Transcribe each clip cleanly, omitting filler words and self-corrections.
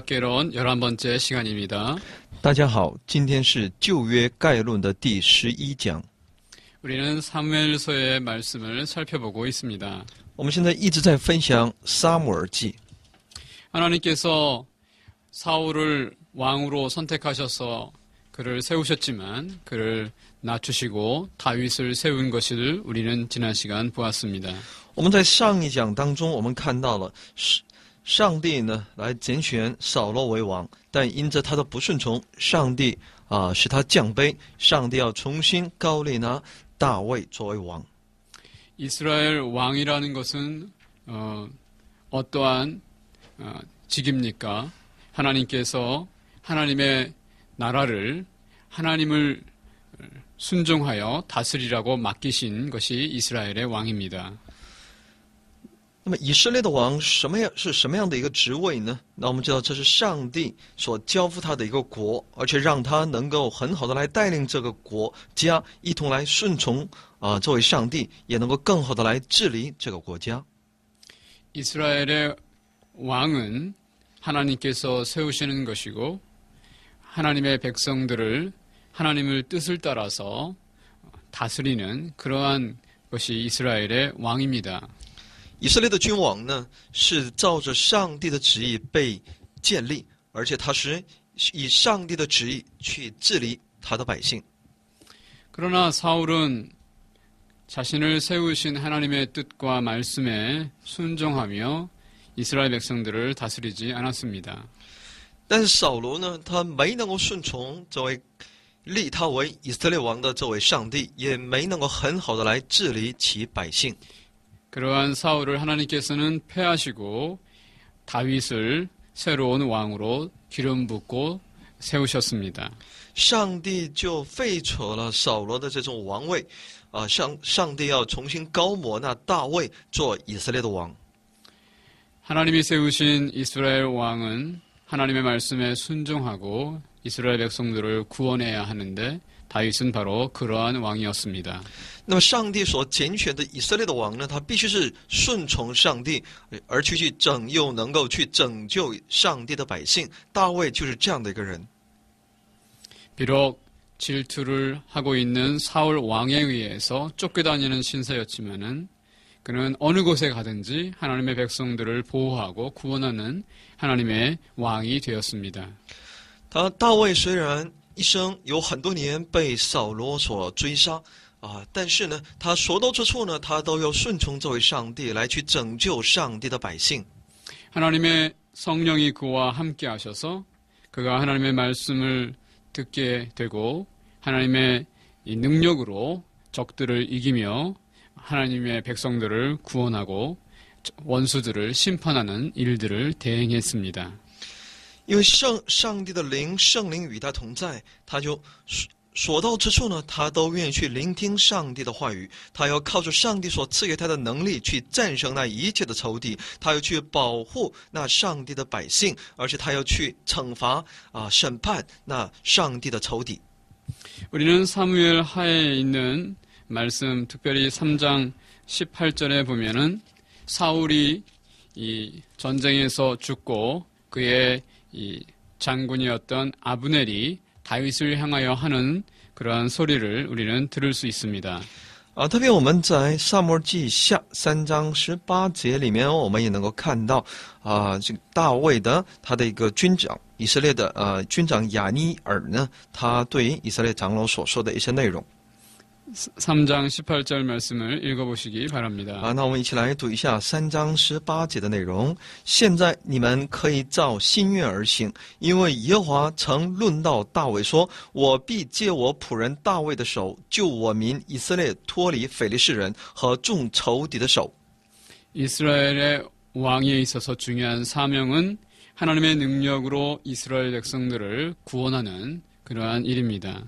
구약개론 11번째 시간입니다. 大家好，今天是旧约概论的第11讲。 우리는 사무엘서의 말씀을 살펴보고 있습니다. 我们现在一直在分享撒母耳记。 하나님께서 사울을 왕으로 선택하셔서 그를 세우셨지만 그를 낮추시고 다윗을 세운 것을 우리는 지난 시간 보았습니다. 我们在上一讲当中，我们看到了上帝呢来拣选扫罗为王，但因着他的不顺从，上帝使他降卑，上帝要重新高立拿大卫作为王。 이스라엘 왕이라는 것은 어떠한 직입니까? 하나님께서 하나님의 나라를 하나님을 순종하여 다스리라고 맡기신 것이 이스라엘의 왕입니다. 那么以色列的王是什么样的一个职位呢？那我们知道这是上帝所交付他的一个国，而且让他能够很好的来带领这个国家一同来顺从这位上帝，也能够更好的来治理这个国家。 이스라엘의 왕은 하나님께서 세우시는 것이고 하나님의 백성들을 하나님의 뜻을 따라서 다스리는 그러한 것이 이스라엘의 왕입니다. 以色列的君王呢，是照着上帝的旨意被建立，而且他是以上帝的旨意去治理他的百姓。 그러나 사울은 자신을 세우신 하나님의 뜻과 말씀에 순종하며 이스라엘 백성들을 다스리지 않았습니다. 但是扫罗呢，他没能够顺从这位立他为以色列王的这位上帝，也没能够很好的来治理其百姓。 그러한 사울을 하나님께서는 패하시고 다윗을 새로운 왕으로 기름 붓고 세우셨습니다. 上帝就废除了扫罗的这种王位，上帝要重新高抹那大卫做以色列的王。 하나님이 세우신 이스라엘 왕은 하나님의 말씀에 순종하고 이스라엘 백성들을 구원해야 하는데 다윗은 바로 그러한 왕이었습니다. 那么上帝所拣选的以色列的王呢，他必须是顺从上帝，而去能够去拯救上帝的百姓。大卫就是这样的一个人。 비록 질투를 하고 있는 사울 왕에 의해서 쫓겨다니는 신세였지만은 그는 어느 곳에 가든지 하나님의 백성들을 보호하고 구원하는 하나님의 왕이 되었습니다. 大卫虽然一生有很多年被扫罗所追杀但是呢，他所到之处呢，他都要顺从这位上帝来去拯救上帝的百姓。 하나님의 성령이 그와 함께 하셔서 그가 하나님의 말씀을 듣게 되고 하나님의 이 능력으로 적들을 이기며 하나님의 백성들을 구원하고 원수들을 심판하는 일들을 대행했습니다. 因为上帝的灵圣灵与他同在，他就所到之处呢，他都愿意去聆听上帝的话语，他要靠着上帝所赐给他的能力去战胜那一切的仇敌，他要去保护那上帝的百姓，而且他要去惩罚审判那上帝的仇敌。 우리는 사무엘 하에 있는 말씀, 특별히 3장 18절에 보면은 사울이 이 전쟁에서 죽고 그의 이 장군이었던 아브넬이 다윗을 향하여 하는 그러한 소리를 우리는 들을 수 있습니다. 特别我们在撒母耳记下3章18节里面，我们也能够看到这个大卫的他的一个军长，以色列的军长亚尼尔呢，他对以色列长老所说的一些内容。 3장 18절 말씀을 읽어보시기 바랍니다. 那我们一起来读一下3章18节的内容。现在你们可以照心愿而行，因为耶和华曾论到大卫说：“我必借我仆人大卫的手，救我民以色列脱离非利士人和众仇敌的手。” 이스라엘의 왕에 있어서 중요한 사명은 하나님의 능력으로 이스라엘 백성들을 구원하는 그러한 일입니다.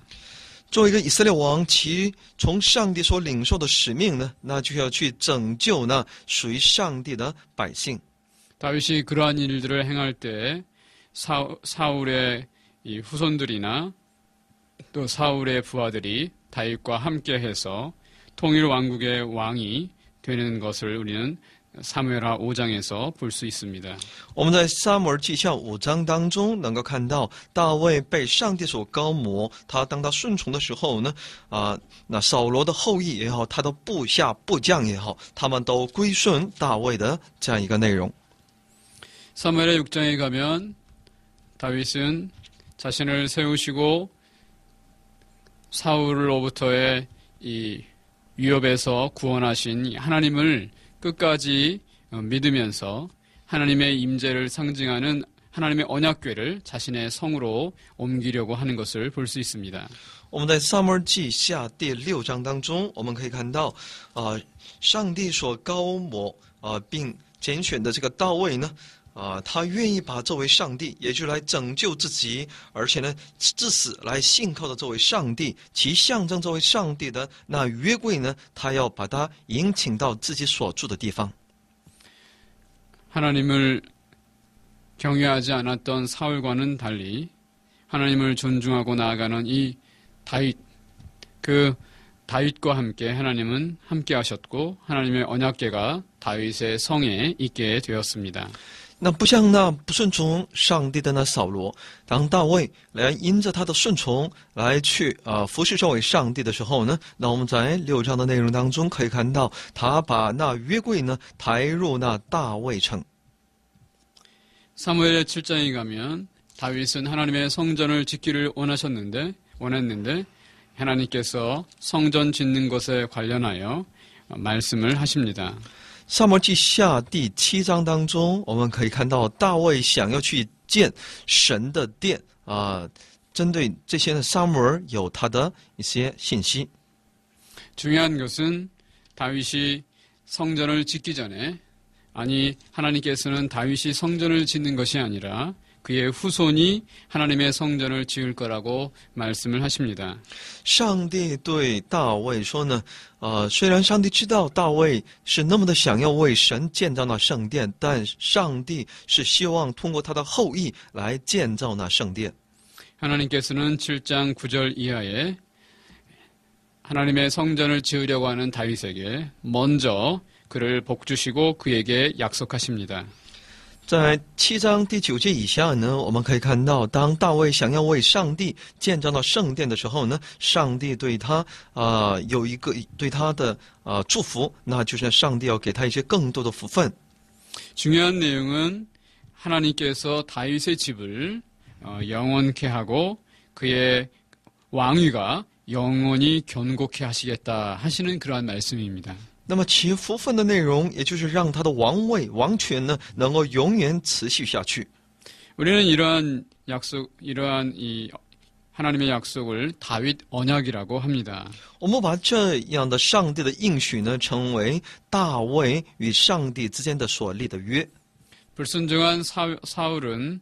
作为一个以色列王，其从上帝所领受的使命呢，那就要去拯救那属于上帝的百姓。 다윗이 그러한 일들을 행할 때 사울의 이 후손들이나 또 사울의 부하들이 다윗과 함께해서 통일 왕국의 왕이 되는 것을 우리는 사무엘하 5장에서 볼 수 있습니다. 我们在撒母耳记下5章当中能够看到大卫被上帝所高摩，当他顺从的时候呢，那扫罗的后裔也好，他的部下部将也好，他们都归顺大卫的这样一个内容。 사무엘하 6장에 가면 다윗은 자신을 세우시고 사울로부터의 이 위협에서 구원하신 하나님을 끝까지 믿으면서 하나님의 임재를 상징하는 하나님의 언약궤를 자신의 성으로 옮기려고 하는 것을 볼 수 있습니다. 我们在撒母耳记下第6章当中，我们可以看到，上帝所高摩并拣选的这个大卫呢，他愿意把这位上帝，也就是来拯救自己，而且呢，至死来信靠的这位上帝，其象征这位上帝的那约柜呢，他要把它迎请到自己所住的地方。 하나님을 경외하지 않았던 사울과는 달리 하나님을 존중하고 나아가는 이 다윗, 그 다윗과 함께 하나님은 함께 하셨고 하나님의 언약궤가 다윗의 성에 있게 되었습니다. 那不像那不顺从上帝的那扫罗，当大卫来因着他的顺从来去服侍这位上帝的时候呢，那我们在6章的内容当中可以看到，他把那约柜呢抬入那大卫城。 사무엘의 7장에 가면 다윗은 하나님의 성전을 짓기를 원했는데 하나님께서 성전 짓는 것에 관련하여 말씀을 하십니다. 撒母耳记下第7章当中，我们可以看到大卫想要去建神的殿针对这些呢，撒母耳有他的一些信息。 중요한 것은 다윗이 성전을 짓기 전에 하나님께서는 다윗이 성전을 짓는 것이 아니라 그의 후손이 하나님의 성전을 지을 거라고 말씀을 하십니다. 上帝对大卫说呢，虽然上帝知道大卫是那么的想要为神建造那圣殿，但上帝是希望通过他的后裔来建造那圣殿。 하나님께서는 7장 9절 이하에 하나님의 성전을 지으려고 하는 다윗에게 먼저 그를 복주시고 그에게 약속하십니다. 在7章第9节以下呢，我们可以看到，当大卫想要为上帝建造到圣殿的时候呢，上帝对他有一个对他的祝福，那就是上帝要给他一些更多的福分。 중요한 내용은 하나님께서 다윗의 집을 영원케 하고 그의 왕위가 영원히 견고케 하시겠다 하시는 그러한 말씀입니다. 那么其福分的内容，也就是让他的王位、王权呢，能够永远持续下去。 우리는 이러한 이 하나님의 약속을 다윗 언약이라고 합니다. 我们把这样的上帝的应许呢，称为大卫与上帝之间的所立的约。 불순종한 사울은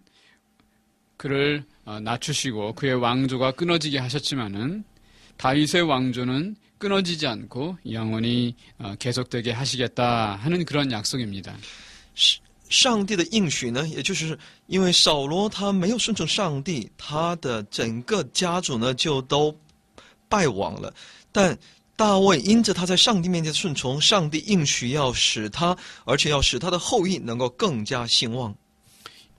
그를 낮추시고 그의 왕조가 끊어지게 하셨지만은 다윗의 왕조는 끊어지지 않고 영원히 계속되게 하시겠다 하는 그런 약속입니다. 上帝的应许呢，也就是因为扫罗他没有顺从上帝，他的整个家族呢就都败亡了。但大卫因着他在上帝面前顺从，上帝应许要使他，而且要使他的后裔能够更加兴旺。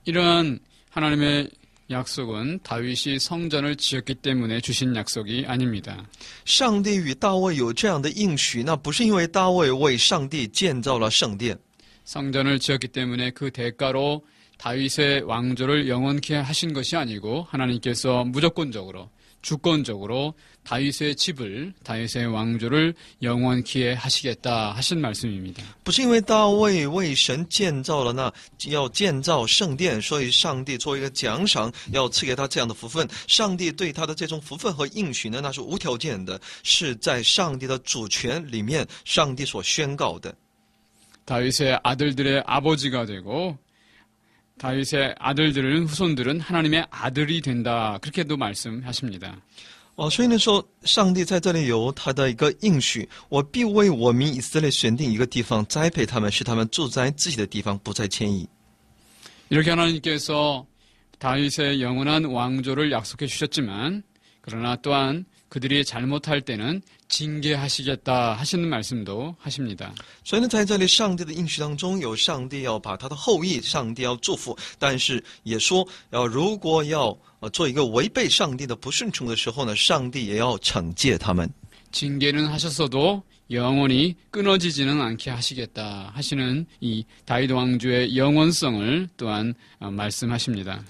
이러한 하나님의 약속은 다윗이 성전을 지었기 때문에 주신 약속이 아닙니다. 上帝与大卫有这样的应许，那不是因为大卫为上帝建造了圣殿。 성전을 지었기 때문에 그 대가로 다윗의 왕조를 영원케 하신 것이 아니고 하나님께서 무조건적으로 주권적으로 다윗의 집을 다윗의 왕조를 영원케 하시겠다 하신 말씀입니다. 不是因为大卫为神建造了那要建造圣殿，所以上帝作为一个奖赏要赐给他这样的福分。上帝对他的这种福分和应许呢，那是无条件的，是在上帝的主权里面，上帝所宣告的。 다윗의 아들들의 아버지가 되고 다윗의 아들들은 후손들은 하나님의 아들이 된다. 그렇게도 말씀하십니다. 所以呢说，上帝在这里有他的一个应许，我必为我民以色列选定一个地方，栽培他们，使他们住在自己的地方，不再迁移。 이렇게 하나님께서 다윗의 영원한 왕조를 약속해 주셨지만 그러나 또한 그들이 잘못할 때는 징계하시겠다 하시는 말씀도 하십니다. 所以呢，在这里上帝的应许当中，有上帝要把他的后裔，上帝要祝福，但是也说，如果要做一个违背上帝的不顺从的时候呢，上帝也要惩戒他们。 징계는 하셨어도 영원히 끊어지지는 않게 하시겠다 하시는 이 다윗 왕조의 영원성을 또한 말씀하십니다.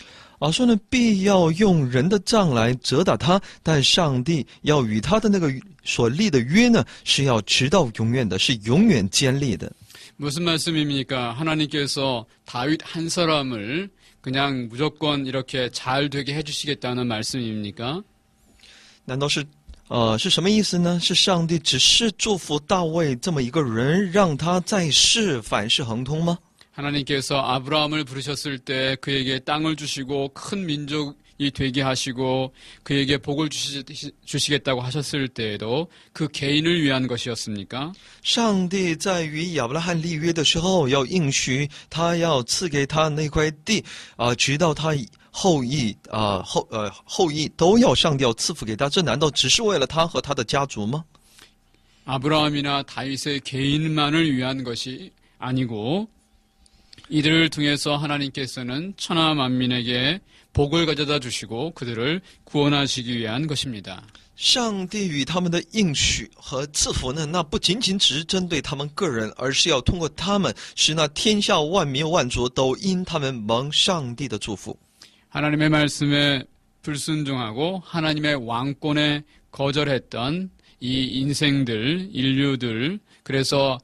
说呢，必要用人的杖来责打他，但上帝要与他的那个所立的约呢，是要直到永远的，是永远坚立的。 무슨 말씀입니까? 하나님께서 다윗 한 사람을 그냥 무조건 이렇게 잘 되게 해주시겠다는 말씀입니까? 难道是是什么意思呢？是上帝只是祝福大卫这么一个人，让他在世凡事亨通吗？ 하나님께서 아브라함을 부르셨을 때 그에게 땅을 주시고 큰 민족이 되게 하시고 그에게 복을 주시겠다고 하셨을 때에도 그 개인을 위한 것이었습니까? 上帝在与亚伯拉罕立约的时候，要应许他要赐给他那块地直到他后裔后裔都要上帝要赐福给他，这难道只是为了他和他的家族吗？ 아브라함이나 다윗의 개인만을 위한 것이 아니고 이들을 통해서 하나님께서는 천하 만민에게 복을 가져다 주시고 그들을 구원하시기 위한 것입니다. 上帝与他们的应许和赐福呢，那不仅仅只是针对他们个人，而是要通过他们，使那天下万民万族都因他们蒙上帝的祝福。 하나님의 말씀에 불순종하고 하나님의 왕권에 거절했던 이 인생들, 인류들, 그래서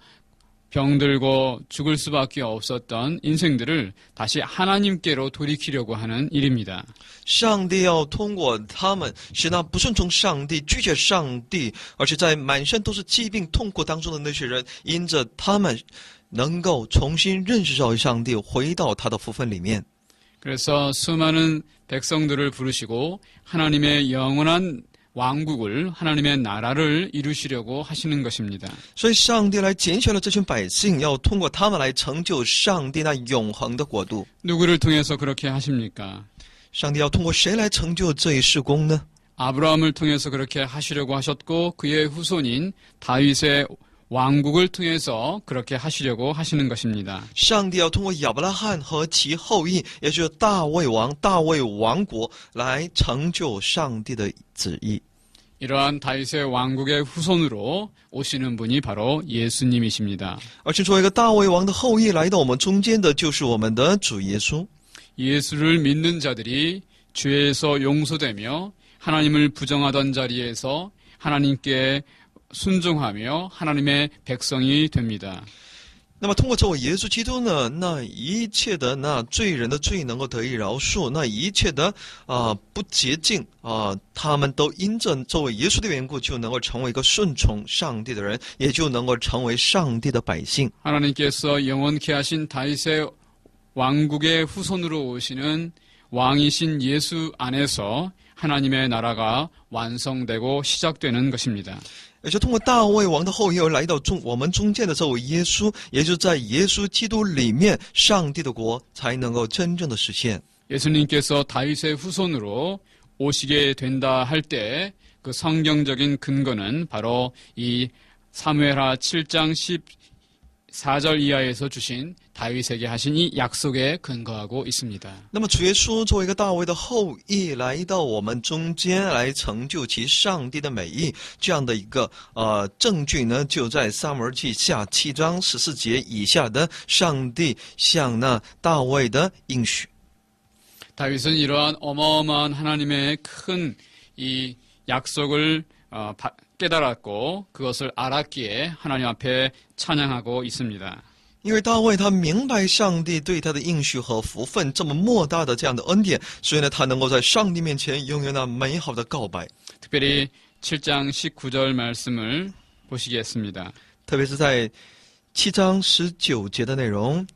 병들고 죽을 수밖에 없었던 인생들을 다시 하나님께로 돌이키려고 하는 일입니다. 上帝要通过他们，使那不顺从上帝、拒绝上帝，而且在满身都是疾病痛苦当中的那些人，因着他们能够重新认识到上帝，回到他的福分里面。 그래서 수많은 백성들을 부르시고 하나님의 영원한 왕국을 하나님의 나라를 이루시려고 하시는 것입니다. 所以上帝来拣选了这群百姓，要通过他们来成就上帝那永恒的国度。 누구를 통해서 그렇게 하십니까? 上帝要通过谁来成就这一事工呢？ 아브라함을 통해서 그렇게 하시려고 하셨고 그의 후손인 다윗의 왕국을 통해서 그렇게 하시려고 하시는 것입니다. 上帝要通过亚伯拉罕和其后裔，也就是大卫王、大卫王国，来成就上帝的旨意。 이러한 다윗의 왕국의 후손으로 오시는 분이 바로 예수님이십니다. 而且作为一个大卫王的后裔来到我们中间的，就是我们的主耶稣。 예수를 믿는 자들이 죄에서 용서되며 하나님을 부정하던 자리에서 하나님께 순종하며 하나님의 백성이 됩니다. 那么通过这位耶稣基督呢，那一切的那罪人的罪能够得以饶恕，那一切的不洁净他们都因着这位耶稣的缘故，就能够成为一个顺从上帝的人，也就能够成为上帝的百姓。 하나님께서 영원케 하신 다윗의 왕국의 후손으로 오시는 왕이신 예수 안에서 하나님의 나라가 완성되고 시작되는 것입니다. 也就通过大卫王的后裔而来到我们中间的这位耶稣，也就在耶稣基督里面，上帝的国才能够真正的实现。 예수님께서 다윗의 후손으로 오시게 된다 할 때 그 성경적인 근거는 바로 이 사무엘하 7장 14절 이하에서 주신 다윗에게 하신 이 약속에 근거하고 있습니다. 那么主耶稣作为一个大卫的后裔来到我们中间，来成就其上帝的美意，这样的一个证据呢，就在撒母耳记下7章14节以下的上帝向那大卫的应许。 다윗은 이러한 어마어마한 하나님의 큰 이 약속을 깨달았고 그것을 알았기에 하나님 앞에 찬양하고 있습니다. 因为大卫他明白上帝对他的应许和福分这么莫大的这样的恩典，所以呢，他能够在上帝面前拥有那美好的告白。 특별히 7장 19절 말씀을 보시겠습니다. 特别是在7章19节的内容，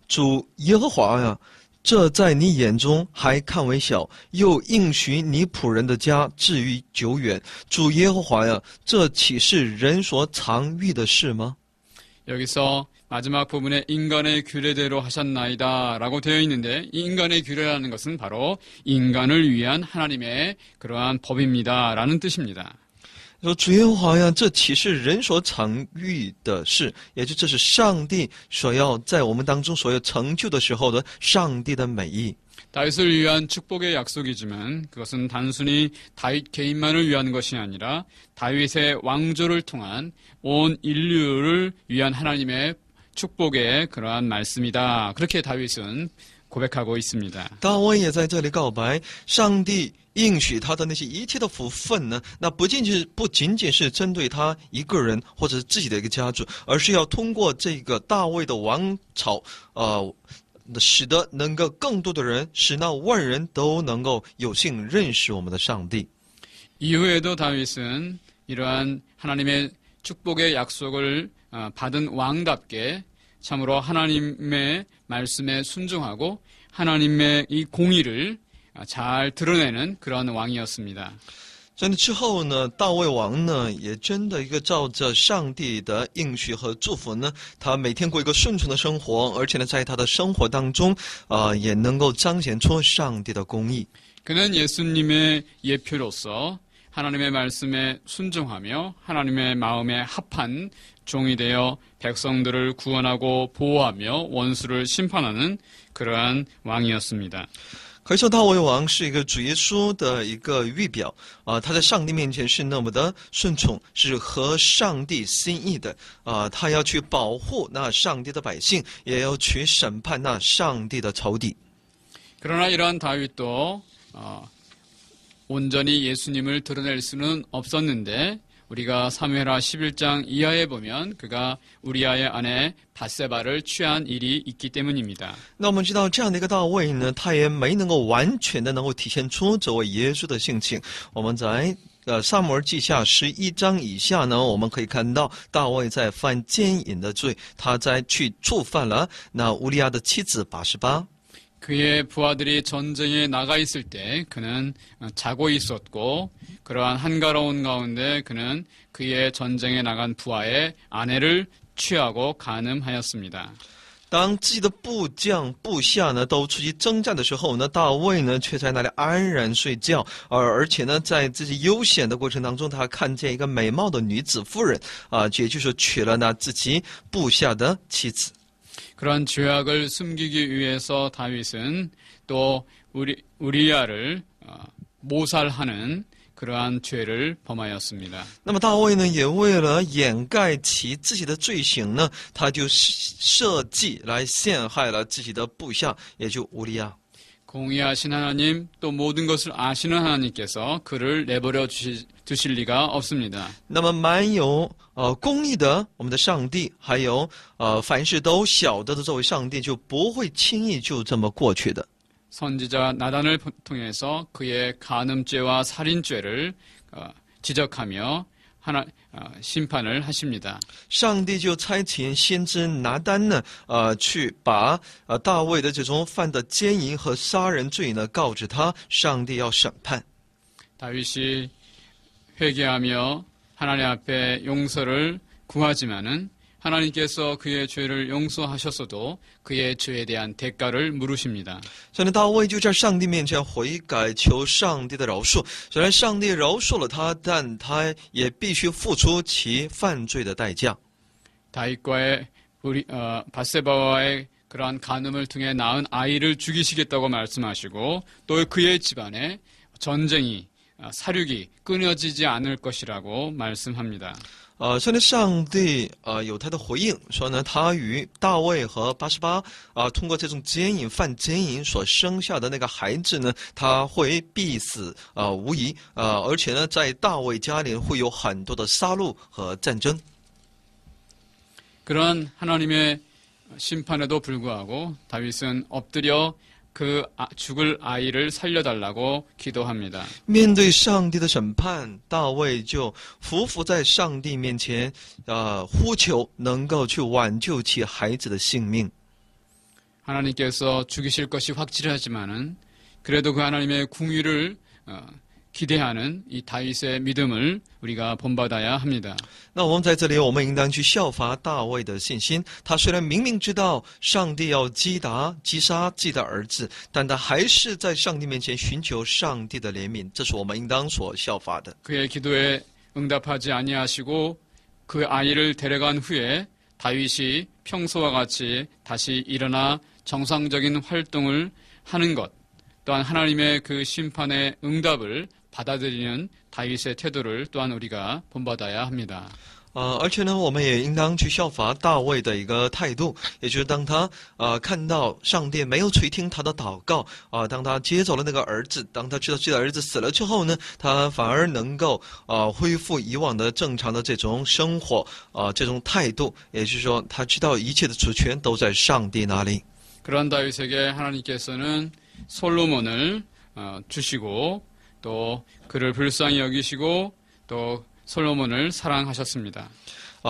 主耶和华呀，这在你眼中还看为小，又应许你仆人的家至于久远。主耶和华呀，这岂是人所常遇的事吗？ 여기서 마지막 부분에 인간의 규례대로 하셨나이다 라고 되어 있는데 이 인간의 규례라는 것은 바로 인간을 위한 하나님의 그러한 법입니다 라는 뜻입니다. 说主耶和华呀，这岂是人所常遇的事？也就这是上帝所要在我们当中所要成就的时候的上帝的美意。 다윗을 위한 축복의 약속이지만 그것은 단순히 다윗 개인만을 위한 것이 아니라 다윗의 왕조를 통한 온 인류를 위한 하나님의 축복의 그러한 말씀이다. 그렇게 다윗은 고백하고 있습니다. 大卫也在这里告白，上帝应许他的那些一切的福分呢，那不仅仅是针对他一个人或者是自己的一个家族，而是要通过这个大卫的王朝，使得能够更多的人，使那万人都能够有幸认识我们的上帝。 이후에도 다윗은 이러한 하나님의 축복의 약속을 받은 왕답게 참으로 하나님의 말씀에 순종하고 하나님의 이 공의를 잘 드러내는 그런 왕이었습니다. 在那之后呢，大卫王呢，也真的一个照着上帝的应许和祝福呢，他每天过一个顺从的生活，而且呢，在他的生活当中，也能够彰显出上帝的公义。 그는 예수님의 예표로서 하나님의 말씀에 순종하며 하나님의 마음에 합한 종이 되어 백성들을 구원하고 보호하며 원수를 심판하는 그러한 왕이었습니다. 可以说，大卫王是一个主耶稣的一个预表他在上帝面前是那么的顺从，是合上帝心意的他要去保护那上帝的百姓，也要去审判那上帝的仇敌。 그러나 이러한 다윗도 온전히 예수님을 드러낼 수는 없었는데 우리가 사무엘하 11장 이하에 보면 그가 우리아의 아내 밧세바를 취한 일이 있기 때문입니다. 那我们知道这样的一个大卫呢，他也没能够完全的能够体现出这位耶稣的性情。我们在撒母耳记下11章以下呢，我们可以看到大卫在犯奸淫的罪，他在去触犯了那乌利亚的妻子拔示巴。 그의 부하들이 전쟁에 나가 있을 때 그는 자고 있었고 그러한 한가로운 가운데 그는 그의 전쟁에 나간 부하의 아내를 취하고 간음하였습니다. 当自己的部将部下呢都出去征战的时候呢，大卫呢却在那里安然睡觉，而且呢在自己悠闲的过程当中，他看见一个美貌的女子夫人也就是娶了那自己部下的妻子。 그러한 죄악을 숨기기 위해서 다윗은 또 우리야를 모살하는 그러한 죄를 범하였습니다. 那么大卫呢，也为了掩盖其自己的罪行呢，他就设计来陷害了自己的部下，也就乌利亚。 공의하신 하나님 또 모든 것을 아시는 하나님께서 그를 내버려 두실 리가 없습니다. 那么满有公义的我们的上帝，还有凡事都晓得的这位上帝，就不会轻易就这么过去的。 선지자 나단을 통해서 그의 간음죄와 살인죄를 지적하며 심판을 하십니다. 上帝就差遣先知拿单呢，去把大卫的这种犯的奸淫和杀人罪呢，告知他，上帝要审判。 다윗이 회개하며 하나님 앞에 용서를 구하지만은 하나님께서 그의 죄를 용서하셨어도 그의 죄에 대한 대가를 물으십니다. 所以呢，大卫就在上帝面前悔改，求上帝的饶恕。虽然上帝饶恕了他，但他也必须付出其犯罪的代价。 다윗과의 밧세바와의 그러한 간음을 통해 낳은 아이를 죽이시겠다고 말씀하시고 또 그의 집안에 전쟁이 사륙이 끊어지지 않을 것이라고 말씀합니다. 所以呢，上帝有他的回应，说呢，他与大卫和拔示巴通过这种犯奸淫所生下的那个孩子呢，他会必死无疑而且呢，在大卫家里会有很多的杀戮和战争。 그러한 하나님의 심판에도 불구하고 다윗은 엎드려 그 죽을 아이를 살려달라고 기도합니다. 面对上帝的审判，大卫就匍匐在上帝面前，呼求能够去挽救其孩子的性命。 하나님께서 죽이실 것이 확실하지만은 그래도 그 하나님의 궁위를 기대하는 이 다윗의 믿음을 우리가 본받아야 합니다. 那我们在这里，我们应当去效法大卫的信心。他虽然明明知道上帝要击杀自己的儿子，但他还是在上帝面前寻求上帝的怜悯，这是我们应当所效法的。 그의 기도에 응답하지 아니하시고 그 아이를 데려간 후에 다윗이 평소와 같이 다시 일어나 정상적인 활동을 하는 것, 또한 하나님의 그 심판의 응답을 받아들이는 다윗의 태도를 또한 우리가 본받아야 합니다. 而且呢，我们也应当去效法大卫的一个态度，也就是当他看到上帝没有垂听他的祷告当他接走了那个儿子，当他知道自己的儿子死了之后呢，他反而能够恢复以往的正常的这种生活这种态度，也就是说，他知道一切的主权都在上帝那里。 그런 다윗에게 하나님께서는 솔로몬을 주시고 또 그를 불쌍히 여기시고 또 솔로몬을 사랑하셨습니다.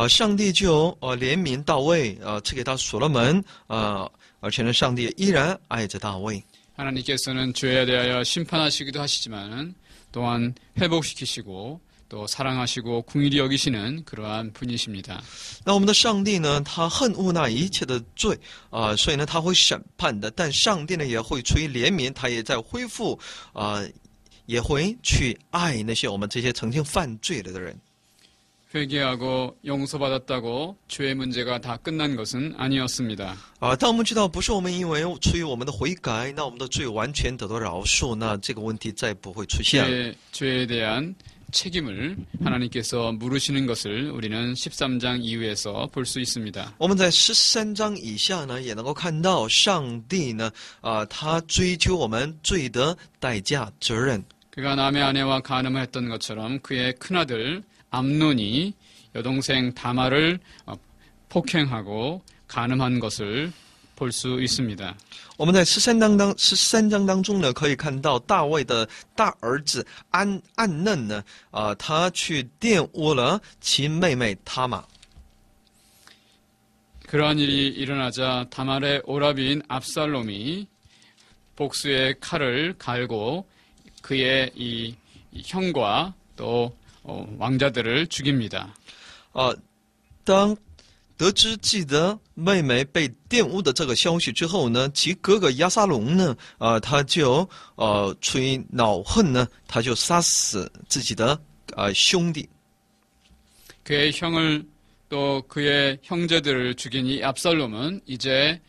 上帝就怜悯大卫赐给他所罗门而且呢，上帝依然爱着大卫。 하나님께서는 죄에 대하여 심판하시기도 하시지만 또한 회복시키시고 또 사랑하시고 긍휼히 여기시는 그러한 분이십니다. 那我们的上帝呢，他恨恶那一切的罪所以呢，他会审判的。但上帝呢，也会出于怜悯，他也在恢复也会去爱那些我们这些曾经犯罪了的人。 회개하고 용서받았다고 죄의 문제가 다 끝난 것은 아니었습니다. 但我们知道，不是我们因为出于我们的悔改，那我们的罪完全得到饶恕，那这个问题再不会出现。 죄에 대한 책임을 하나님께서 물으시는 것을 우리는 13장 이후에서 볼 수 있습니다. 我们在13章以下呢，也能够看到上帝呢，他追究我们罪的代价责任。 그가 남의 아내와 간음을 했던 것처럼 그의 큰아들 암논이 여동생 다말을 폭행하고 간음한 것을 볼 수 있습니다. 我们在13章当中呢，可以看到大卫的大儿子暗嫩呢，他去玷污了其妹妹他玛。 그러한 일이 일어나자 다말의 오라비인 압살롬이 복수의 칼을 갈고 그의 이 형과 또 왕자들을 죽입니다. 当得知自己的妹妹被玷污的这个消息之后呢，其哥哥押沙龙呢，他就出于恼恨呢，他就杀死自己的兄弟。 그의 형을 또 그의 형제들을 죽인 이 압살롬은 이제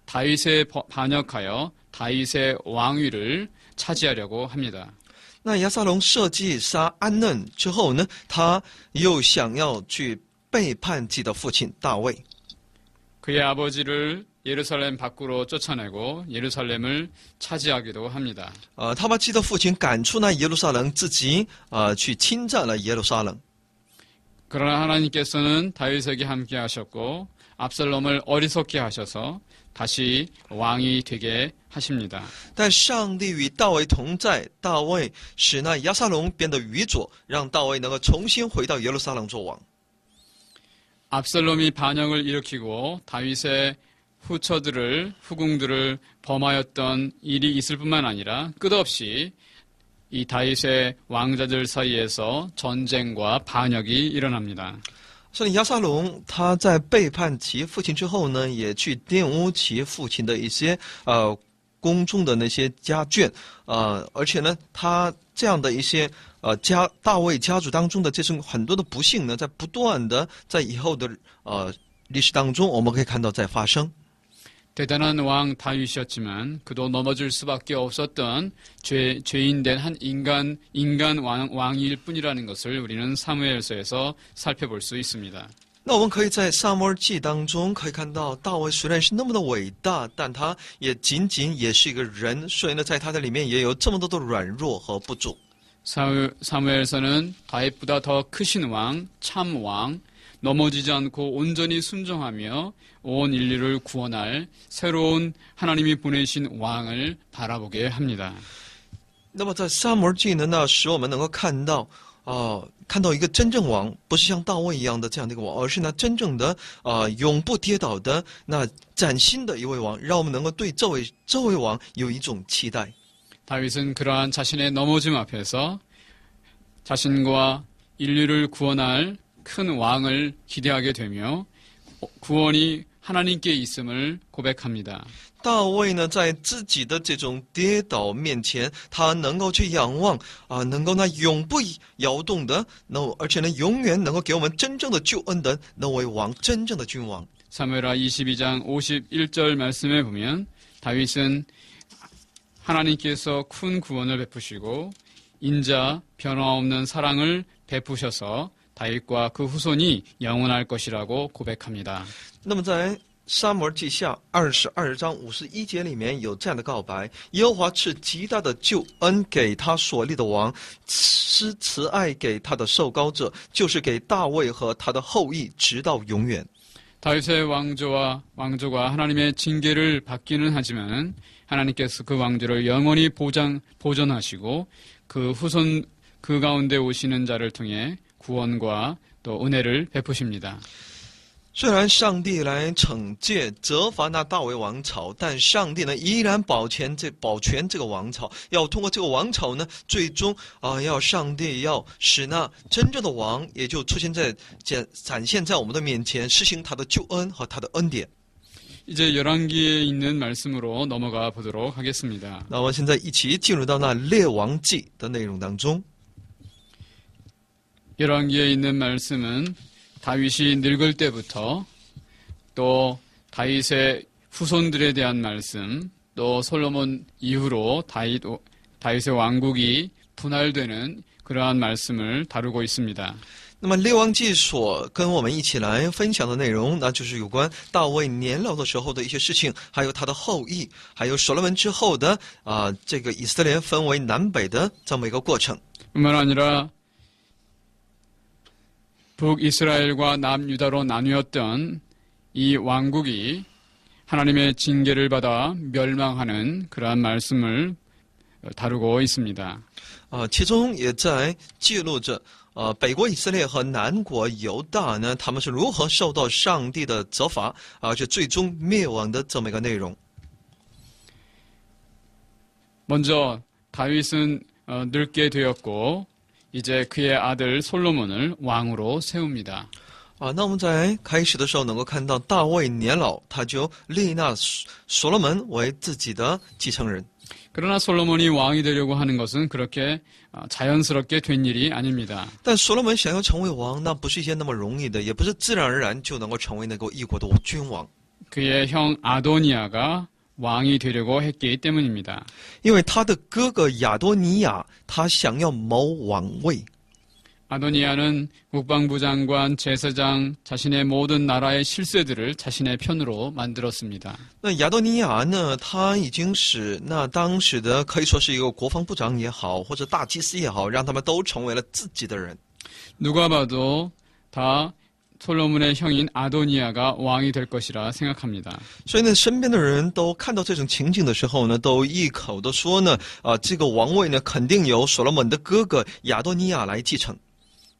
다윗에 반역하여 다윗의 왕위를 차지하려고 합니다. 那押沙龙设计杀安嫩之后呢，他又想要去背叛自己的父亲大卫。 그의 아버지를 예루살렘 밖으로 쫓아내고 예루살렘을 차지하기도 합니다. 他把自己的父亲赶出那耶路撒冷，自己去侵占了耶路撒冷。 그러나 하나님께서는 다윗에게 함께 하셨고 압살롬을 어리석게 하셔서 다시 왕이 되게 하십니다. 但上帝与大卫同在，大卫使那押沙龙变得愚拙，让大卫能够重新回到耶路撒冷做王。 압살롬이 반역을 일으키고 다윗의 후궁들을 범하였던 일이 있을 뿐만 아니라 끝없이 이 다윗의 왕자들 사이에서 전쟁과 반역이 일어납니다. 所以押沙龙他在背叛其父亲之后呢，也去玷污其父亲的一些宫中的那些家眷而且呢，他这样的一些大卫家族当中的这种很多的不幸呢，在不断的在以后的历史当中，我们可以看到在发生。 대단한 왕 다윗이었지만 그도 넘어질 수밖에 없었던 죄인된 한 인간 왕일 뿐이라는 것을 우리는 사무엘서에서 살펴볼 수 있습니다. 那我们可以在撒母耳记当中可以看到，大卫虽然是那么的伟大，但他也仅仅也是一个人，所以呢，在他的里面也有这么多的软弱和不足。 사무엘서는 다윗보다 더 크신 왕, 참 왕, 넘어지지 않고 온전히 순종하며 온 인류를 구원할 새로운 하나님이 보내신 왕을 바라보게 합니다. 那么在撒母耳记呢，那使我们能够看到一个真正王，不是像大卫一样的这样的一个王，而是那真正的永不跌倒的那崭新的一位王，让我们能够对这位王有一种期待。 다윗은 그러한 자신의 넘어짐 앞에서 자신과 인류를 구원할 큰 왕을 기대하게 되며 구원이 하나님께 있음을 고백합니다. 大卫呢，在自己的这种跌倒面前，他能够去仰望能够那永不摇动的，而且呢，永远能够给我们真正的救恩的那位王，真正的君王。 사무엘하 22장 51절 말씀에 보면 다윗은 하나님께서 큰 구원을 베푸시고 인자 변화없는 사랑을 베푸셔서 다윗과 그 후손이 영원할 것이라고 고백합니다. 那么在撒母耳记下22章51节里面有这样的告白：耶和华赐极大的救恩给他所立的王，施慈爱给他的受膏者，就是给大卫和他的后裔，直到永远。 다윗의 왕조가 하나님의 징계를 받기는 하지만 하나님께서 그 왕조를 영원히 보존하시고 그 후손 그 가운데 오시는 자를 통해 구원과 또 은혜를 베푸십니다. 虽然上帝来惩戒、责罚那大卫王朝，但上帝呢依然保全这个王朝，要通过这个王朝呢，最终上帝要使那真正的王也就展现在我们的面前，施行他的救恩和他的恩典。 이제 열왕기에 있는 말씀으로 넘어가 보도록 하겠습니다. 那我们现在一起进入到那列王记的内容当中。 열왕기에 있는 말씀은 다윗이 늙을 때부터 또 다윗의 후손들에 대한 말씀, 또 솔로몬 이후로 다윗의 왕국이 분할되는 그러한 말씀을 다루고 있습니다. 那么列王记所跟我们一起来分享的内容，那就是有关大卫年老的时候的一些事情，还有他的后裔，还有所罗门之后的这个以色列分为南北的这么一个过程。 뿐만 아니라 북이스라엘과 남유다로 나뉘었던 이 왕국이 하나님의 징계를 받아 멸망하는 그러한 말씀을 다루고 있습니다. 其中也在记录着北国以色列和南国犹大呢，他们是如何受到上帝的责罚，而且最终灭亡的这么一个内容。 먼저 다윗은 늙게 되었고 이제 그의 아들 솔로몬을 왕으로 세웁니다. 那我们在开始的时候能够看到大卫年老，他就立那所罗门为自己的继承人。 그러나 솔로몬이 왕이 되려고 하는 것은 그렇게 자연스럽게 된 일이 아닙니다. 但所罗门想要成为王，那不是一件那么容易的，也不是自然而然就能够成为那个一国的君王。 그의 형 아도니아가 왕이 되려고 했기 때문입니다. 因为他的哥哥亚多尼亚，他想要谋王位。 아도니아는 국방부 장관, 제사장, 자신의 모든 나라의 실세들을 자신의 편으로 만들었습니다. 那亚多尼亚呢，他已经使那当时的可以说是一个国防部长也好，或者大祭司也好，让他们都成为了自己的人。 누가 봐도 다 솔로몬의 형인 아도니아가 왕이 될 것이라 생각합니다. 所以呢，身边的人都看到这种情景的时候呢，都异口的说呢，这个王位呢，肯定由所罗门的哥哥亚多尼亚来继承。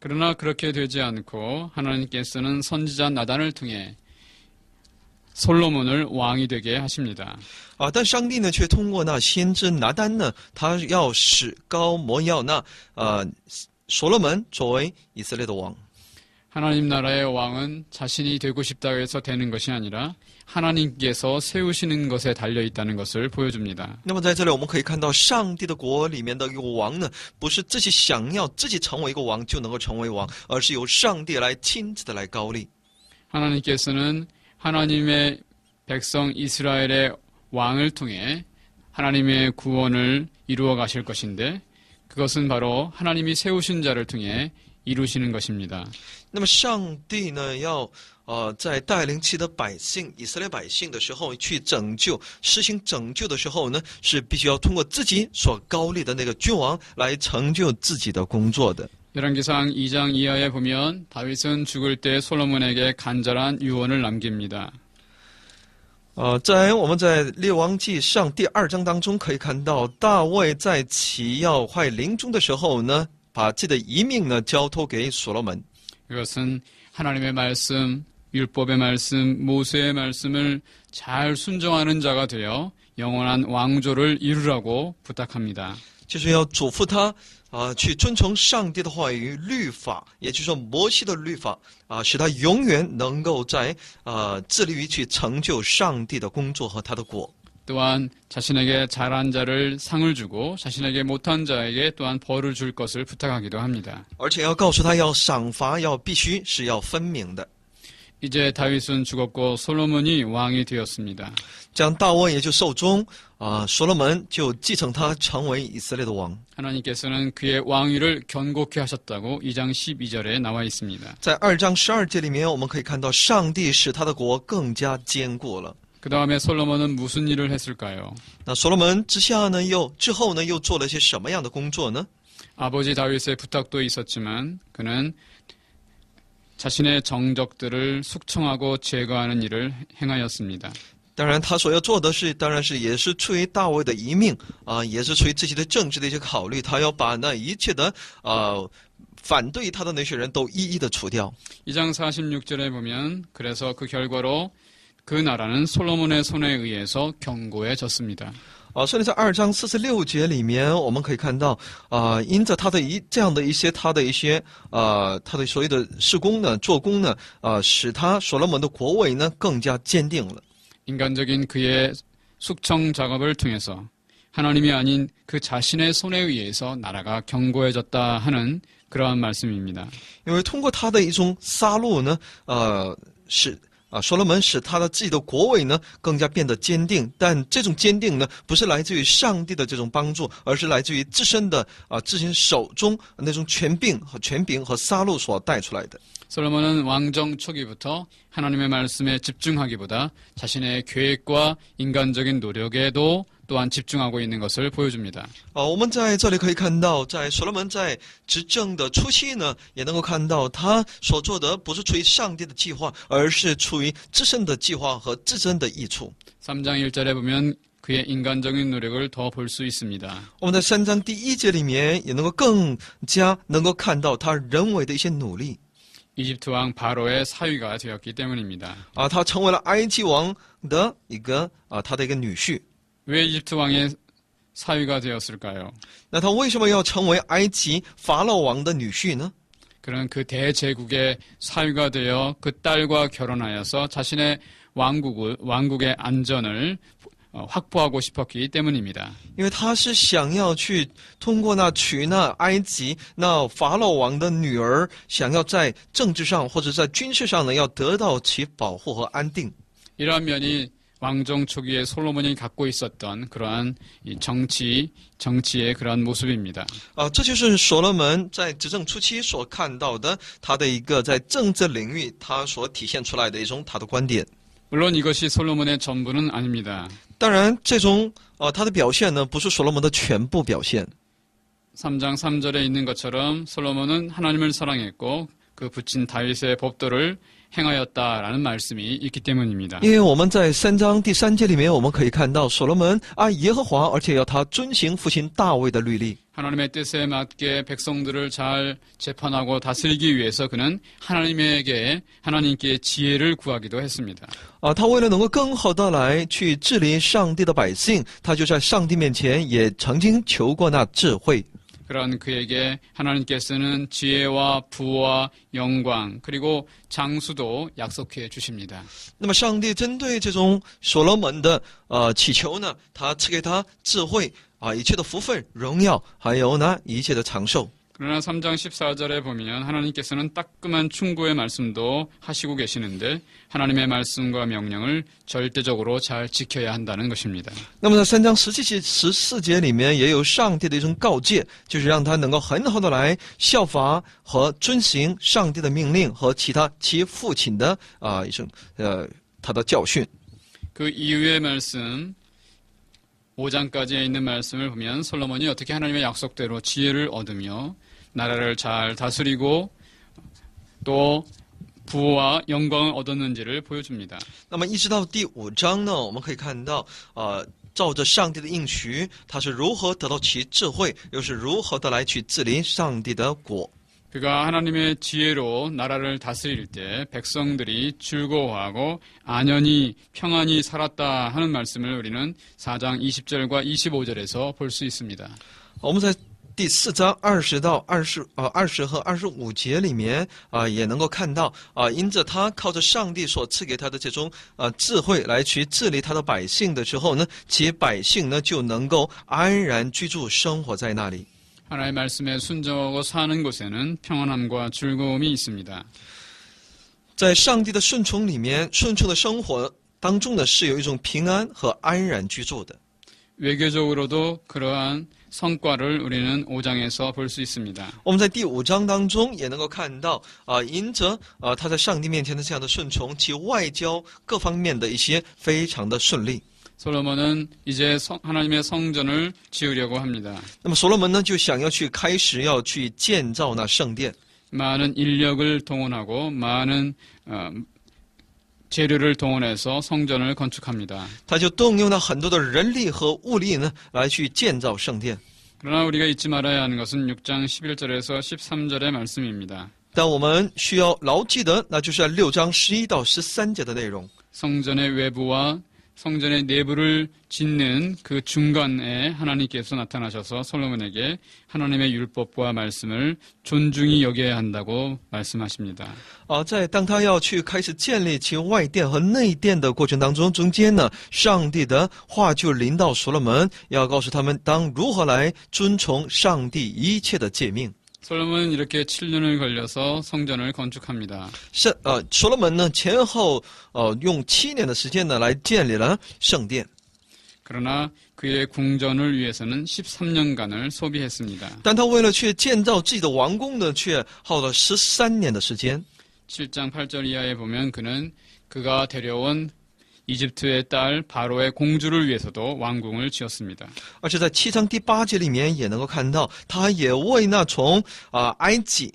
그러나 그렇게 되지 않고 하나님께서는 선지자 나단을 통해 솔로몬을 왕이 되게 하십니다. 但上帝呢，却通过那先知拿单呢，他要使高摩要那所罗门作为以色列的王。 하나님 나라의 왕은 자신이 되고 싶다고 해서 되는 것이 아니라 하나님께서 세우시는 것에 달려 있다는 것을 보여줍니다. 那么在这里我们可以看到，上帝的国里面的一个王呢，不是自己想要自己成为一个王就能够成为王，而是由上帝来亲自的来高立。 하나님께서는 하나님의 백성 이스라엘의 왕을 통해 하나님의 구원을 이루어 가실 것인데 그것은 바로 하나님이 세우신 자를 통해 이루시는 것입니다. 那么上帝呢，要在带领其的百姓以色列百姓的时候去拯救、实行拯救的时候呢，是必须要通过自己所高立的那个君王来成就自己的工作的。 열왕기상 2장 이하에 보면 다윗은 죽을 때 솔로몬에게 간절한 유언을 남깁니다. 在我们在列王记上第2章当中可以看到，大卫在其要快临终的时候呢，把自己的遗命呢交托给所罗门。 이것은 하나님의 말씀, 율법의 말씀, 모세의 말씀을 잘 순종하는 자가 되어 영원한 왕조를 이루라고 부탁합니다. 就是要嘱咐他去遵从上帝的话语律法，也就是说摩西的律法使他永远能够在致力于去成就上帝的工作和他的果。 또한 자신에게 잘한 자를 상을 주고 자신에게 못한 자에게 또한 벌을 줄 것을 부탁하기도 합니다. 而且要告诉他要赏罚要必须是要分明的。 이제 다윗은 죽었고 솔로몬이 왕이 되었습니다. 这样大卫也就寿终所罗门就继承他成为以色列的王。 하나님께서는 그의 왕위를 견고케 하셨다고 2장 12절에 나와 있습니다. 在2章12节里面，我们可以看到上帝使他的国更加坚固了。 그 다음에 솔로몬은 무슨 일을 했을까요? 那所罗门之后呢，又做了些什么样的工作呢？ 아버지 다윗의 부탁도 있었지만 그는 자신의 정적들을 숙청하고 제거하는 일을 행하였습니다. 当然，他所要做的是，当然是也是出于大卫的遗命也是出于自己的政治的一些考虑，他要把那一切的反对他的那些人都一一的除掉。 2장 46절에 보면 그래서 그 결과로 그 나라는 솔로몬의 손에 의해서 견고해졌습니다. 所以在2章46节里面，我们可以看到因着他的这样的一些他的所谓的事工呢、做工呢使他所罗门的国位呢更加坚定了。 인간적인 그의 숙청 작업을 통해서 하나님이 아닌 그 자신의 손에 의해서 나라가 견고해졌다 하는 그러한 말씀입니다. 因为通过他的一种杀戮呢所罗门使他的自己的国位呢更加变得坚定，但这种坚定呢不是来自于上帝的这种帮助，而是来自于自身手中那种权柄和杀戮所带出来的。 솔로몬은 왕정 초기부터 하나님의 말씀에 집중하기보다 자신의 계획과 인간적인 노력에도 또한 집중하고 있는 것을 보여줍니다. 我们在这里可以看到，在所罗门在执政的初期呢，也能够看到他所做的不是出于上帝的计划，而是出于自身的计划和自身的益处。 3장 1절에 보면 그의 인간적인 노력을 더 볼 수 있습니다. 我们在3章第1节里面也能够更加能够看到他人为的一些努力。 이집트 왕 바로의 사위가 되었기 때문입니다. 他成为了埃及王的他的一个女婿。 왜 이집트 왕의 사위가 되었을까요? 那他为什么要成为埃及法老王的女婿呢？ 그는 그 대제국의 사위가 되어 그 딸과 결혼하여서 자신의 왕국의 안전을 확보하고 싶었기 때문입니다. 因为他是想要去通过娶埃及法老王的女儿，想要在政治上或者在军事上呢，要得到其保护和安定。 이러한 면이 왕정 초기에 솔로몬이 갖고 있었던 그러한 정치의 그러한 모습입니다. 这就是所罗门在执政初期所看到的他的一个在政治领域他所体现出来的一种他的观点。 물론 이것이 솔로몬의 전부는 아닙니다. 当然，这种他的表现呢，不是所罗门的全部表现。 3장 3절에 있는 것처럼 솔로몬은 하나님을 사랑했고 그 붙인 다윗의 법도를 행하였다라는 말씀이 있기 때문입니다. 因为我们在3章第3节里面，我们可以看到所罗门爱耶和华，而且要他遵行父亲大卫的律例。 하나님의 뜻에 맞게 백성들을 잘 재판하고 다스리기 위해서 그는 하나님께 지혜를 구하기도 했습니다. 他为了能够更好的来去治理上帝的百姓，他就在上帝面前也曾经求过那智慧。 그런 그에게 하나님께서는 지혜와 부와 영광 그리고 장수도 약속해 주십니다. 那么上帝针对这种所罗门的祈求呢，他赐给他智慧一切的福分、荣耀，还有呢一切的长寿。 그러나 3장 14절에 보면 하나님께서는 따끔한 충고의 말씀도 하시고 계시는데 하나님의 말씀과 명령을 절대적으로 잘 지켜야 한다는 것입니다. 那么在3章14节里面也有上帝的一种告诫，就是让他能够很好的来效法和遵行上帝的命令和其父亲的一种他的教训。 그 이후의 말씀 5장까지에 있는 말씀을 보면 솔로몬이 어떻게 하나님의 약속대로 지혜를 얻으며 나라를 잘 다스리고 또 부와 영광을 얻었는지를 보여줍니다. 那么一直到第5章呢，我们可以看到照着上帝的应许，他是如何得到其智慧，又是如何的来去治理上帝的国。 그가 하나님의 지혜로 나라를 다스릴 때 백성들이 즐거워하고 안연히 평안히 살았다 하는 말씀을 우리는 4장 20절과 25절에서 볼 수 있습니다. 我们在第4章20到20和25节里面也能够看到因着他靠着上帝所赐给他的这种智慧来去治理他的百姓的时候呢，其百姓呢就能够安然居住生活在那里。 하나님의 말씀에 순종하고 사는 곳에는 평안함과 즐거움이 있습니다. 在上帝的顺从里面，顺从的生活当中呢，是有一种平安和安然居住的。 외교적으로도 그러한 성과를 우리는 5장에서 볼 수 있습니다. 我们在第5章当中也能够看到因着他在上帝面前的这样的顺从，其外交各方面的一些非常的顺利。 솔로몬은 이제 하나님의 성전을 지으려고 합니다. 那么所罗门呢，就想要去开始要去建造那圣殿。 많은 인력을 동원하고 많은 재료를 동원해서 성전을 건축합니다. 他就动用了很多的人力和物力呢，来去建造圣殿。 그러나 우리가 잊지 말아야 하는 것은 6장 11절에서 13절의 말씀입니다. 但我们需要牢记的，那就是在6章11到13节的内容。 성전의 외부와 성전의 내부를 짓는 그 중간에 하나님께서 나타나셔서 솔로몬에게 하나님의 율법과 말씀을 존중히 여겨야 한다고 말씀하십니다. 在当他要去开始建立其外殿和内殿的过程当中，中间呢，上帝的话就临到所罗门，要告诉他们当如何来遵从上帝一切的诫命。 솔로몬은 이렇게 7년을 걸려서 성전을 건축합니다. 所罗门呢前后用7年的时间呢来建立了圣殿。 그러나 그의 궁전을 위해서는 13년간을 소비했습니다. 但他为了去建造自己的王宫呢，却耗了13年的时间。 7장 8절 이하에 보면 그가 데려온 이집트의 딸 바로의 공주를 위해서도 왕궁을 지었습니다. 而且在7章第8节里面也能够看到，他也为那从埃及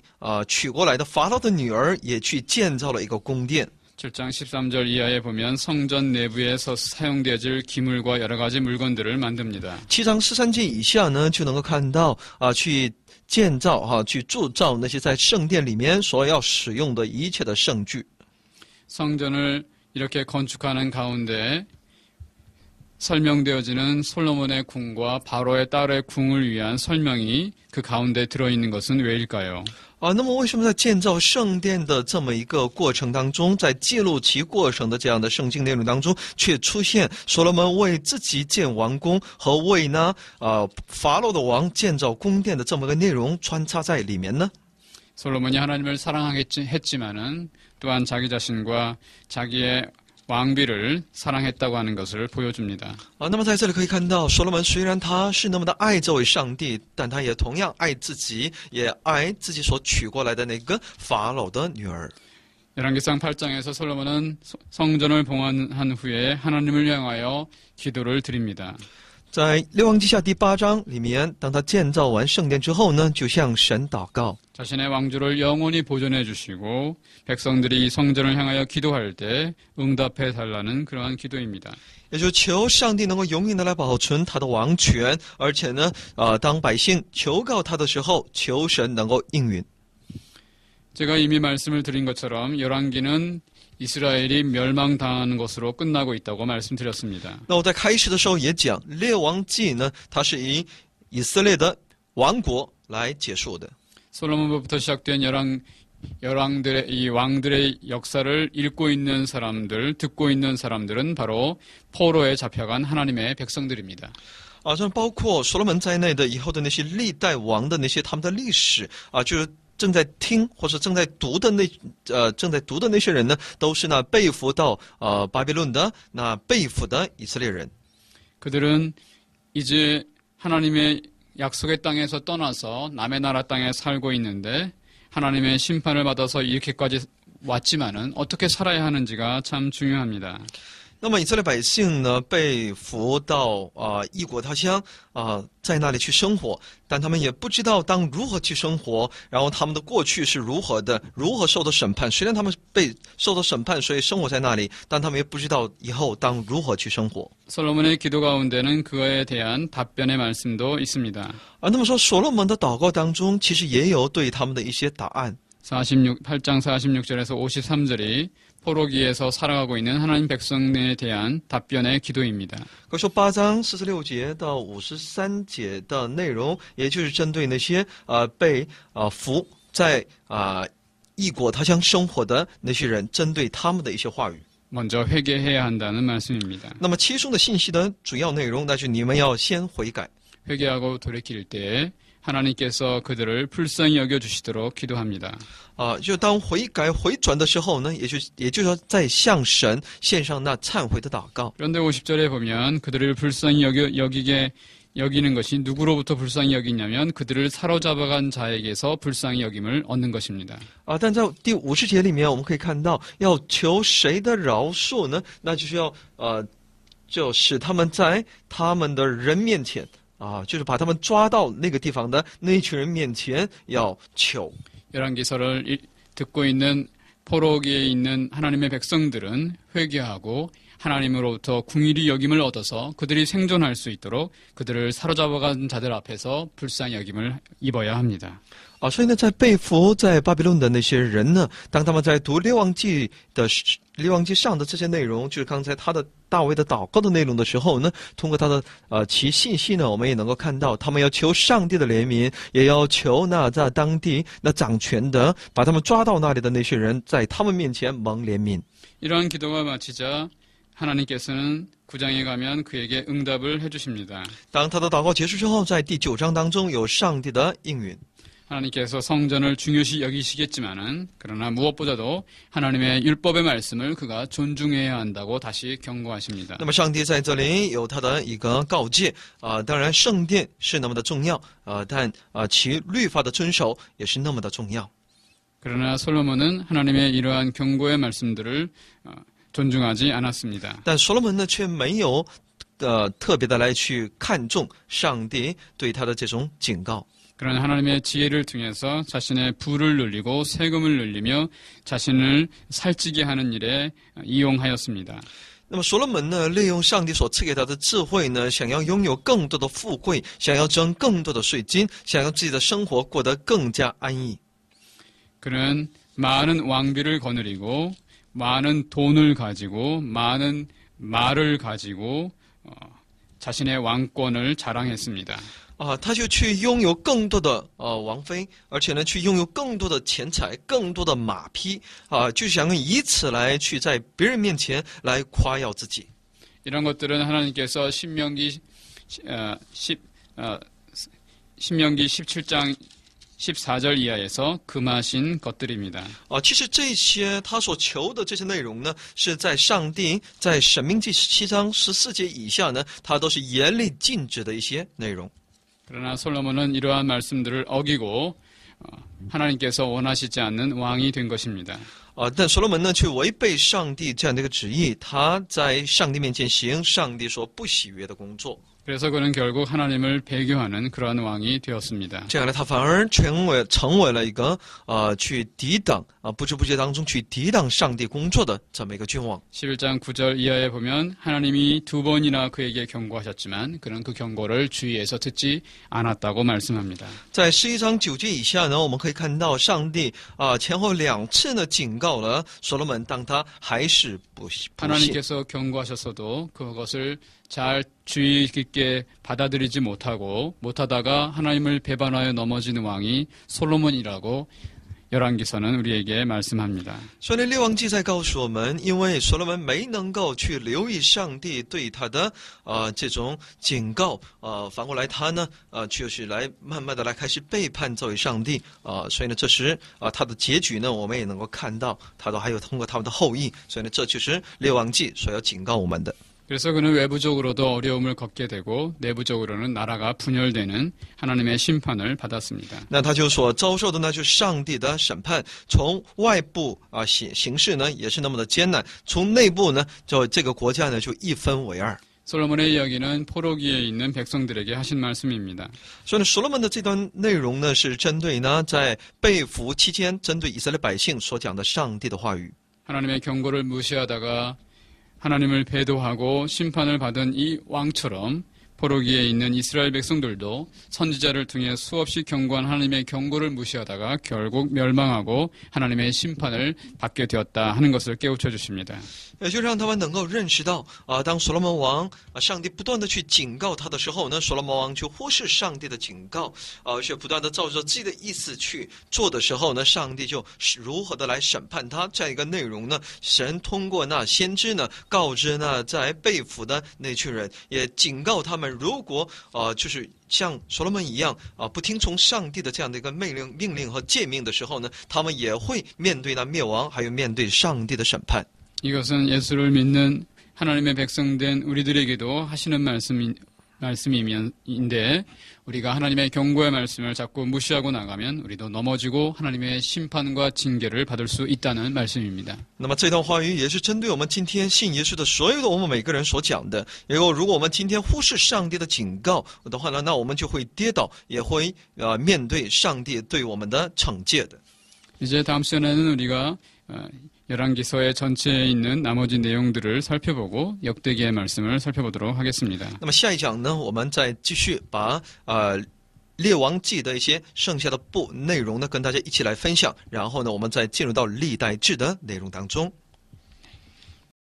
娶过来的法老的女儿也去建造了一个宫殿。 7장 13절 이하에 보면 성전 내부에서 사용되어질 기물과 여러 가지 물건들을 만듭니다. 7章13节以下呢，就能够看到去建造去铸造那些在圣殿里面所要使用的一切的圣具。 성전을 이렇게 건축하는 가운데 설명되어지는 솔로몬의 궁과 바로의 딸의 궁을 위한 설명이 그 가운데 들어있는 것은 왜일까요? 那么为什么在建造圣殿的这么一个过程当中，在记录其过程的这样的圣经内容当中，却出现所罗门为自己建王宫和为法老的王建造宫殿的这么个内容穿插在里面呢？ 솔로몬이 하나님을 사랑했지만은 또한 자기 자신과 자기의 왕비를 사랑했다고 하는 것을 보여줍니다. 那么在这里可以看到，所罗门虽然他是那么的爱这位上帝，但他也同样爱自己，也爱自己所娶过来的那个法老的女儿。 열왕기상 8장에서 솔로몬은 성전을 봉헌한 후에 하나님을 향하여 기도를 드립니다. 在列王记下第8章里面，当他建造完圣殿之后呢，就向神祷告。 자신의 왕조를 영원히 보존해 주시고 백성들이 이 성전을 향하여 기도할 때 응답해 달라는 그러한 기도입니다. 也就求上帝能够永远的来保存他的王权，而且呢，当百姓求告他的时候，求神能够应允。 제가 이미 말씀을 드린 것처럼 열왕기는 이스라엘이 멸망당하는 것으로 끝나고 있다고 말씀드렸습니다. 那我在开始的时候也讲，列王记呢，它是以以色列的王国来结束的。 솔로몬부터 시작된 열왕들의 이 왕들의 역사를 읽고 있는 사람들, 듣고 있는 사람들은 바로 포로에 잡혀간 하나님의 백성들입니다. 这包括所罗门在内的以后的那些历代王的那些他们的历史就是正在听或者正在读的那些人呢，都是那被俘到巴比伦的那被俘的以色列人。 그들은 이제 하나님의 약속의 땅에서 떠나서 남의 나라 땅에 살고 있는데 하나님의 심판을 받아서 이렇게까지 왔지만은 어떻게 살아야 하는지가 참 중요합니다. 那么以色列百姓呢，被俘到异国他乡在那里去生活，但他们也不知道当如何去生活，然后他们的过去是如何的，如何受到审判。虽然他们被受到审判，所以生活在那里，但他们也不知道以后当如何去生活。 솔로몬의 기도 가운데는 그에 대한 답변의 말씀도 있습니다. 那么说所罗门的祷告当中，其实也有对他们的一些答案。 8장 46절에서 53절이 포로기에서 살아가고 있는 하나님 백성에 대한 답변의 기도입니다. 可说8章46节到53节的内容，也就是针对那些被俘在异国他乡生活的那些人，针对他们的一些话语。 먼저 회개해야 한다는 말씀입니다. 那么其中的信息的主要内容，那就是你们要先悔改。 회개하고 돌이킬 때 하나님께서 그들을 불쌍히 여겨주시도록 기도합니다. 就当悔改回转的时候呢，也就是说在向神献上那忏悔的祷告。 그런데 50절에 보면 그들을 불쌍히 여기는 것이 누구로부터 불쌍히 여기냐면 그들을 사로잡아간 자에게서 불쌍히 여김을 얻는 것입니다. 但在第50节里面，我们可以看到要求谁的饶恕呢？那就是要就使他们在他们的人面前就是把他们抓到那个地方的那一群人面前要求。 열왕기서를 듣고 있는 포로기에 있는 하나님의 백성들은 회개하고 하나님으로부터 궁일이 여김을 얻어서 그들이 생존할 수 있도록 그들을 사로잡아간 자들 앞에서 불쌍히 여김을 입어야 합니다. 所以呢，在被俘在巴比伦的那些人呢，当他们在读列王记上的这些内容，就是刚才大卫的祷告的内容的时候呢，通过他的其信息呢，我们也能够看到，他们要求上帝的怜悯，也要求那在当地那掌权的把他们抓到那里的那些人，在他们面前蒙怜悯。 이러한 기도가 마치자 하나님께서는 9장에 가면 그에게 응답을 해주십니다. 当他的祷告结束之后，在第9章当中有上帝的应允。 하나님께서 성전을 중요시 여기시겠지만은 그러나 무엇보다도 하나님의 율법의 말씀을 그가 존중해야 한다고 다시 경고하십니다. 那么上帝在这里有他的一个告诫当然圣殿是那么的重要但其律法的遵守也是那么的重要。 그러나 솔로몬은 하나님의 이러한 경고의 말씀들을 존중하지 않았습니다. 但所罗门呢却没有特别的来去看重上帝对他的这种警告。 그러나 하나님의 지혜를 통해서 자신의 부를 늘리고 세금을 늘리며 자신을 살찌게 하는 일에 이용하였습니다. 那么所罗门呢，利用上帝所赐给他的智慧呢，想要拥有更多的富贵，想要挣更多的税金，想要自己的生活过得更加安逸。 그는 많은 왕비를 거느리고 많은 돈을 가지고 많은 말을 가지고 자신의 왕권을 자랑했습니다. 他就去拥有更多的王妃，而且呢，去拥有更多的钱财、更多的马匹就想以此来去在别人面前来夸耀自己。 이런 것들은 하나님께서 신명기 17장 14절 이하에서 금하신 것들입니다. 其实这些他所求的这些内容呢，是在上帝在申命记17章14节以下呢，他都是严厉禁止的一些内容。 그러나 솔로몬은 이러한 말씀들을 어기고 하나님께서 원하시지 않는 왕이 된 것입니다. 但所罗门呢，却违背上帝这样的一个旨意，他在上帝面前行上帝所不喜悦的工作。 그래서 그는 결국 하나님을 배교하는 그러한 왕이 되었습니다. 这样呢，他反而成为了一个去抵挡不知不觉当中去抵挡上帝工作的这么一个君王。 11장 9절 이하에 보면 하나님이 2번이나 그에게 경고하셨지만 그는 그 경고를 주의해서 듣지 않았다고 말씀합니다. 在11章9节以下呢，我们可以看到上帝前后2次呢警告了所罗门，但他还是不信。 하나님께서 경고하셨어도 그것을 잘 주의 깊게 받아들이지 못하다가 하나님을 배반하여 넘어지는 왕이 솔로몬이라고 열왕기서는 우리에게 말씀합니다. 所以列王记在告诉我们，因为所罗门没能够去留意上帝对他的这种警告反过来他呢就是来慢慢的来开始背叛这位上帝所以呢这时他的结局呢我们也能够看到，他都还有通过他们的后裔，所以呢这就是列王记所要警告我们的。 그래서 그는 외부적으로도 어려움을 겪게 되고 내부적으로는 나라가 분열되는 하나님의 심판을 받았습니다. 那他就所遭受的呢就是上帝的审判，从外部形势呢也是那么的艰难，从内部呢就这个国家呢就一分为二。 솔로몬의 이야기는 포로기에 있는 백성들에게 하신 말씀입니다. 所以呢，所罗门的这段内容呢是针对呢在被俘期间针对以色列百姓所讲的上帝的话语。 하나님의 경고를 무시하다가 하나님을 배도하고 심판을 받은 이 왕처럼 포로기에 있는 이스라엘 백성들도 선지자를 통해 수없이 경고한 하나님의 경고를 무시하다가 결국 멸망하고 하나님의 심판을 받게 되었다 하는 것을 깨우쳐 주십니다. 也就让他们能够认识到当所罗门王上帝不断的去警告他的时候呢，所罗门王却忽视上帝的警告，却不断的照着自己的意思去做的时候呢，上帝就如何的来审判他。这样一个内容呢，神通过那先知呢，告知那在被俘的那群人，也警告他们，如果就是像所罗门一样不听从上帝的这样的一个命令和诫命的时候呢，他们也会面对那灭亡，还有面对上帝的审判。 이것은 예수를 믿는 하나님의 백성된 우리들에게도 하시는 말씀인데 우리가 하나님의 경고의 말씀을 자꾸 무시하고 나가면 우리도 넘어지고 하나님의 심판과 징계를 받을 수 있다는 말씀입니다. 那么这段话语也是针对我们今天信耶稣的所有的我们每个人所讲的。如果我们今天忽视上帝的警告的话呢，那我们就会跌倒，也会面对上帝对我们的惩戒的。 이제 다음 시간에는 우리가 열왕기서의 전체에 있는 나머지 내용들을 살펴보고 역대기의 말씀을 살펴보도록 하겠습니다. 那么下一讲呢，我们再继续把列王记的一些剩下的内容呢，跟大家一起来分享。然后呢，我们再进入到历代志的内容当中。